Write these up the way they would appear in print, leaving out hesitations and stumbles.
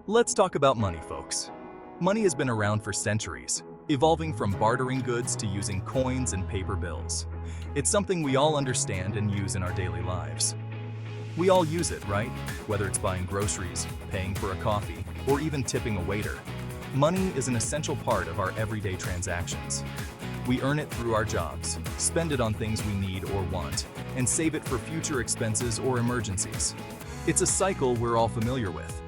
Let's talk about money, folks. Money has been around for centuries, evolving from bartering goods to using coins and paper bills. It's something we all understand and use in our daily lives. We all use it, right? Whether it's buying groceries, paying for a coffee, or even tipping a waiter. Money is an essential part of our everyday transactions. We earn it through our jobs, spend it on things we need or want, and save it for future expenses or emergencies. It's a cycle we're all familiar with.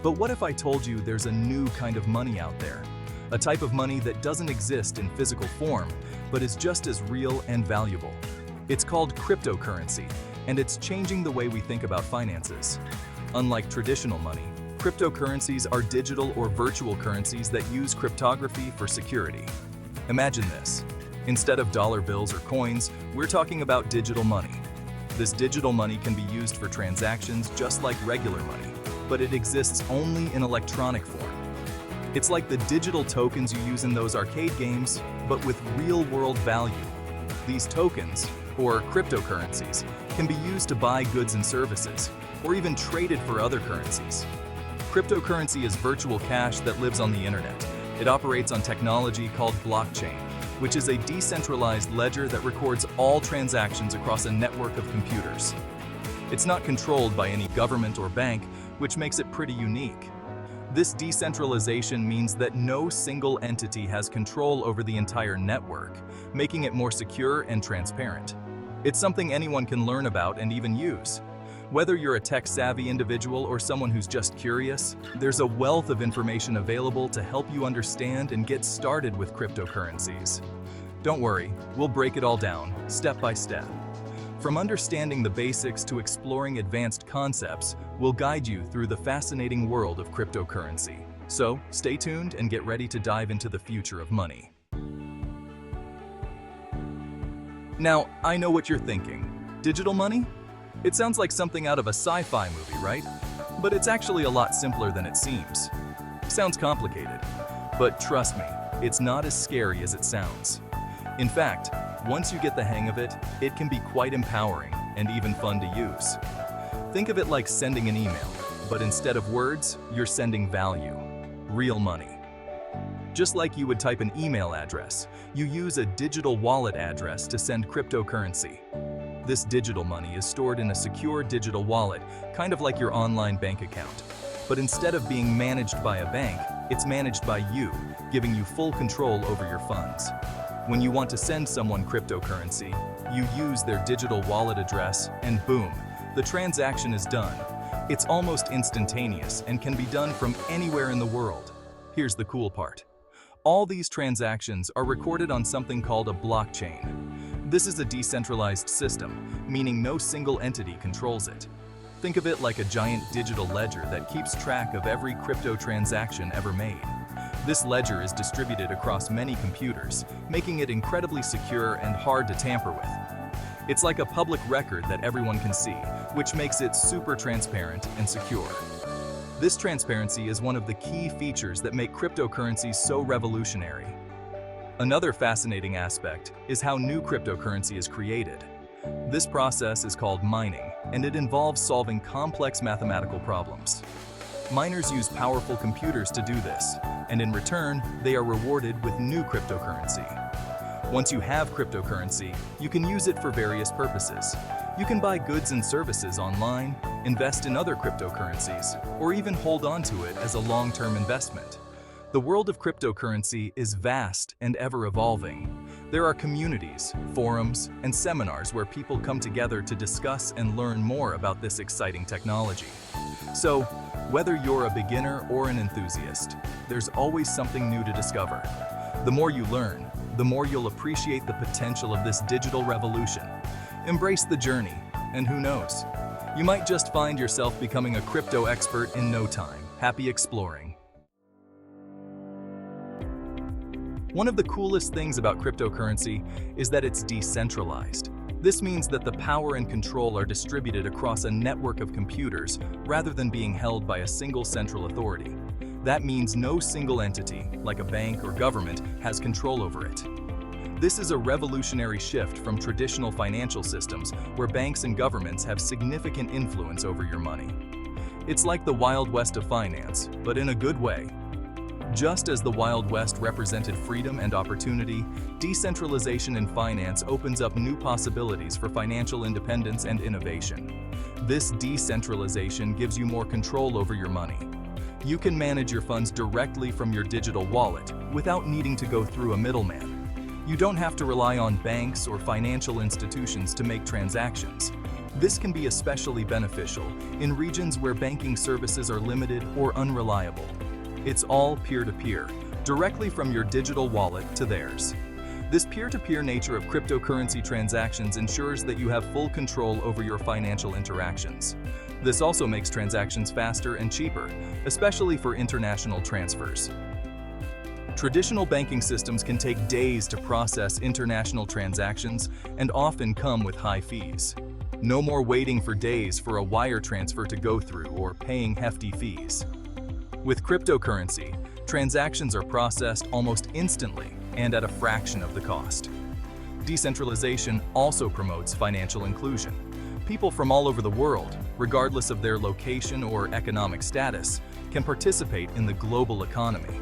But what if I told you there's a new kind of money out there? A type of money that doesn't exist in physical form, but is just as real and valuable. It's called cryptocurrency, and it's changing the way we think about finances. Unlike traditional money, cryptocurrencies are digital or virtual currencies that use cryptography for security. Imagine this. Instead of dollar bills or coins, we're talking about digital money. This digital money can be used for transactions just like regular money, but it exists only in electronic form. It's like the digital tokens you use in those arcade games, but with real-world value. These tokens, or cryptocurrencies, can be used to buy goods and services, or even traded for other currencies. Cryptocurrency is virtual cash that lives on the internet. It operates on technology called blockchain, which is a decentralized ledger that records all transactions across a network of computers. It's not controlled by any government or bank, which makes it pretty unique. This decentralization means that no single entity has control over the entire network, making it more secure and transparent. It's something anyone can learn about and even use. Whether you're a tech-savvy individual or someone who's just curious, there's a wealth of information available to help you understand and get started with cryptocurrencies. Don't worry, we'll break it all down, step by step. From understanding the basics to exploring advanced concepts, we'll guide you through the fascinating world of cryptocurrency. So, stay tuned and get ready to dive into the future of money. Now, I know what you're thinking. Digital money? It sounds like something out of a sci-fi movie, right? But it's actually a lot simpler than it seems. Sounds complicated, but trust me, it's not as scary as it sounds. In fact, once you get the hang of it, it can be quite empowering and even fun to use. Think of it like sending an email, but instead of words, you're sending value, real money. Just like you would type an email address, you use a digital wallet address to send cryptocurrency. This digital money is stored in a secure digital wallet, kind of like your online bank account. But instead of being managed by a bank, it's managed by you, giving you full control over your funds. When you want to send someone cryptocurrency, you use their digital wallet address and boom, the transaction is done. It's almost instantaneous and can be done from anywhere in the world. Here's the cool part. All these transactions are recorded on something called a blockchain. This is a decentralized system, meaning no single entity controls it. Think of it like a giant digital ledger that keeps track of every crypto transaction ever made. This ledger is distributed across many computers, making it incredibly secure and hard to tamper with. It's like a public record that everyone can see, which makes it super transparent and secure. This transparency is one of the key features that make cryptocurrencies so revolutionary. Another fascinating aspect is how new cryptocurrency is created. This process is called mining, and it involves solving complex mathematical problems. Miners use powerful computers to do this, and in return, they are rewarded with new cryptocurrency. Once you have cryptocurrency, you can use it for various purposes. You can buy goods and services online, invest in other cryptocurrencies, or even hold on to it as a long-term investment. The world of cryptocurrency is vast and ever-evolving. There are communities, forums, and seminars where people come together to discuss and learn more about this exciting technology. So, whether you're a beginner or an enthusiast, there's always something new to discover. The more you learn, the more you'll appreciate the potential of this digital revolution. Embrace the journey, and who knows? You might just find yourself becoming a crypto expert in no time. Happy exploring. One of the coolest things about cryptocurrency is that it's decentralized. This means that the power and control are distributed across a network of computers rather than being held by a single central authority. That means no single entity, like a bank or government, has control over it. This is a revolutionary shift from traditional financial systems where banks and governments have significant influence over your money. It's like the Wild West of finance, but in a good way. Just as the Wild West represented freedom and opportunity, decentralization in finance opens up new possibilities for financial independence and innovation. This decentralization gives you more control over your money. You can manage your funds directly from your digital wallet without needing to go through a middleman. You don't have to rely on banks or financial institutions to make transactions. This can be especially beneficial in regions where banking services are limited or unreliable. It's all peer-to-peer, directly from your digital wallet to theirs. This peer-to-peer nature of cryptocurrency transactions ensures that you have full control over your financial interactions. This also makes transactions faster and cheaper, especially for international transfers. Traditional banking systems can take days to process international transactions and often come with high fees. No more waiting for days for a wire transfer to go through or paying hefty fees. With cryptocurrency, transactions are processed almost instantly and at a fraction of the cost. Decentralization also promotes financial inclusion. People from all over the world, regardless of their location or economic status, can participate in the global economy.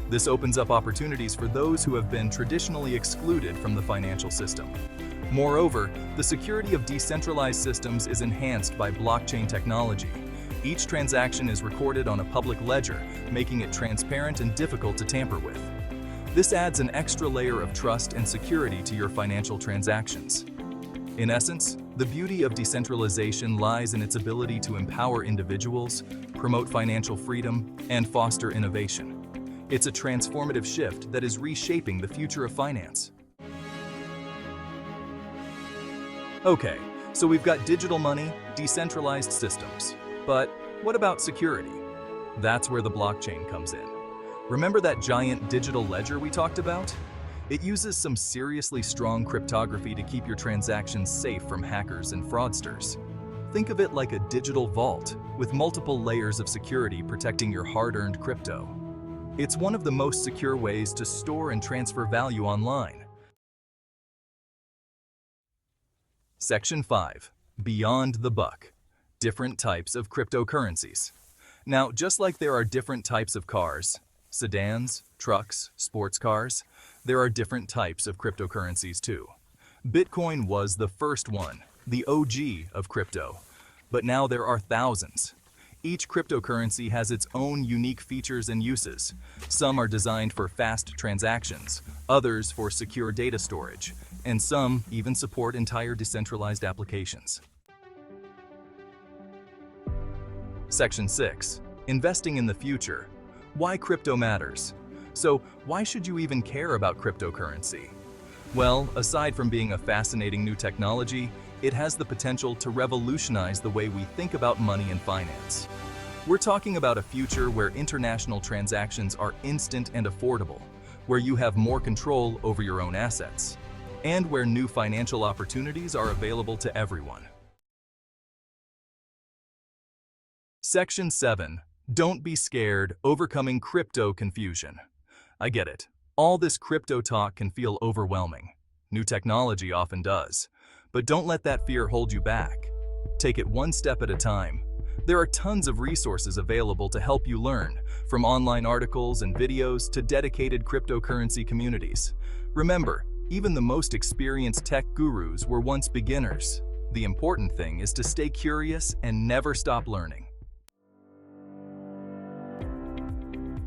This opens up opportunities for those who have been traditionally excluded from the financial system. Moreover, the security of decentralized systems is enhanced by blockchain technology. Each transaction is recorded on a public ledger, making it transparent and difficult to tamper with. This adds an extra layer of trust and security to your financial transactions. In essence, the beauty of decentralization lies in its ability to empower individuals, promote financial freedom, and foster innovation. It's a transformative shift that is reshaping the future of finance. Okay, so we've got digital money, decentralized systems. But what about security? That's where the blockchain comes in. Remember that giant digital ledger we talked about? It uses some seriously strong cryptography to keep your transactions safe from hackers and fraudsters. Think of it like a digital vault with multiple layers of security protecting your hard-earned crypto. It's one of the most secure ways to store and transfer value online. Section 5. Beyond the buck. Different types of cryptocurrencies. Now, just like there are different types of cars, sedans, trucks, sports cars, there are different types of cryptocurrencies too. Bitcoin was the first one, the OG of crypto, but now there are thousands. Each cryptocurrency has its own unique features and uses. Some are designed for fast transactions, others for secure data storage, and some even support entire decentralized applications. Section 6. Investing in the future. Why crypto matters. So, why should you even care about cryptocurrency? Well, aside from being a fascinating new technology, it has the potential to revolutionize the way we think about money and finance. We're talking about a future where international transactions are instant and affordable, where you have more control over your own assets, and where new financial opportunities are available to everyone. Section 7. Don't be scared, overcoming crypto confusion. I get it. All this crypto talk can feel overwhelming. New technology often does. But don't let that fear hold you back. Take it one step at a time. There are tons of resources available to help you learn, from online articles and videos to dedicated cryptocurrency communities. Remember, even the most experienced tech gurus were once beginners. The important thing is to stay curious and never stop learning.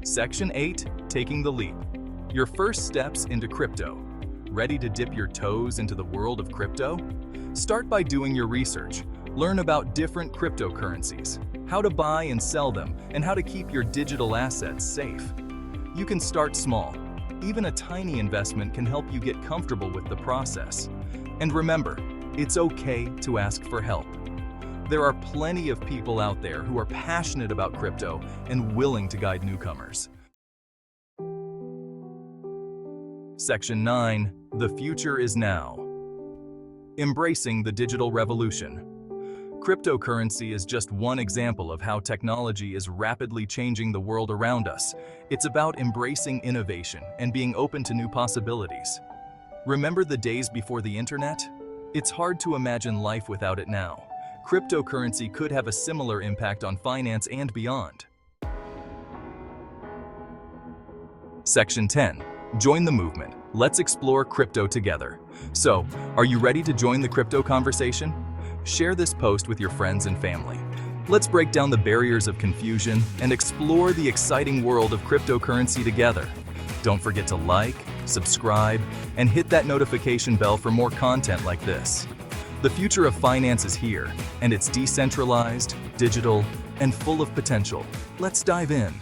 Section 8. Taking the leap. Your first steps into crypto. Ready to dip your toes into the world of crypto? Start by doing your research. Learn about different cryptocurrencies, how to buy and sell them, and how to keep your digital assets safe. You can start small. Even a tiny investment can help you get comfortable with the process. And remember, it's okay to ask for help. There are plenty of people out there who are passionate about crypto and willing to guide newcomers. Section 9. The future is now. Embracing the digital revolution. Cryptocurrency is just one example of how technology is rapidly changing the world around us. It's about embracing innovation and being open to new possibilities. Remember the days before the internet? It's hard to imagine life without it now. cryptocurrency could have a similar impact on finance and beyond. Section 10. Join the movement. Let's explore crypto together. So, are you ready to join the crypto conversation? Share this post with your friends and family. Let's break down the barriers of confusion and explore the exciting world of cryptocurrency together. Don't forget to like, subscribe, and hit that notification bell for more content like this. The future of finance is here, and it's decentralized, digital, and full of potential. Let's dive in.